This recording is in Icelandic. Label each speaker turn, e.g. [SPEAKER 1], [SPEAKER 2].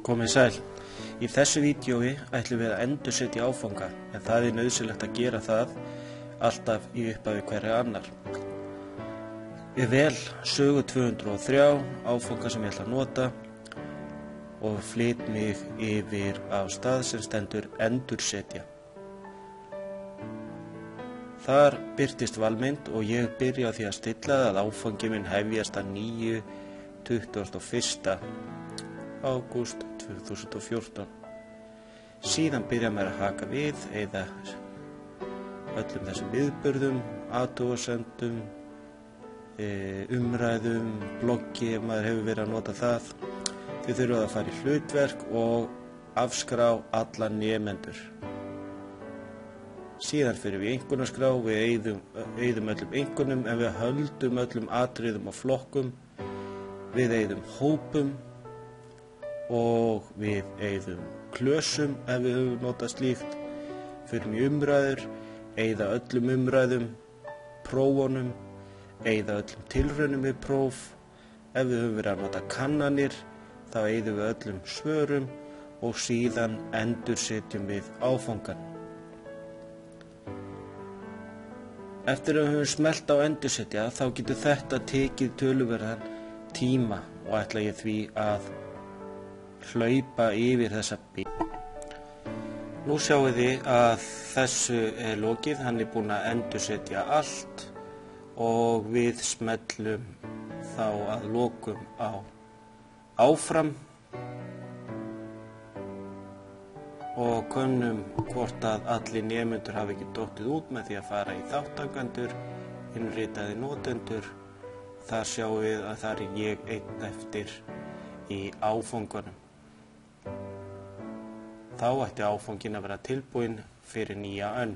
[SPEAKER 1] Komið sæl. Í þessu vídeói ætlum við að endursetja áfanga, en það er nauðsynlegt að gera það alltaf í upphafi hverja annar. Ég vel sögu 203 áfanga sem ég ætla að nota og flyt mig yfir á stað sem stendur endursetja. Þar birtist valmynd og ég byrja á því að stilla að áfangi minn hefjast að 21. ágúst 2014. Síðan byrja mér að haka við, eða öllum þessum viðburðum, athugasemdum, umræðum, bloggi ef maður hefur verið að nota það. Þið þurfa að fara í hlutverk og afskrá alla nemendur. Síðan fyrir við einkunnaskrá, við eyðum öllum einkunnum en við höldum öllum atriðum og flokkum, við eyðum hópum og við eyðum klösum ef við höfum notað slíkt, fyrir í umræður, eyða öllum umræðum, prófunum, eyða öllum tilraunum við próf, ef við höfum verið að nota kannanir, þá eyðum við öllum svörum og síðan endursetjum við áfangan. Eftir að við höfum smellt á endursetja þá getur þetta tekið töluverðan tíma og ætla ég því að hlaupa yfir þessa bíl. Nú sjáum þið að þessu er lokið, hann er búinn að endursetja allt og við smellum þá að lokum á áfram og könnum hvort að allir nemendur hafi ekki dottið út með því að fara í þátttakendur, innritaði notendur. Þar sjáum við að þar er ég einn eftir í áfangunum. Þá ætti áfangin að vera tilbúin fyrir nýja önn.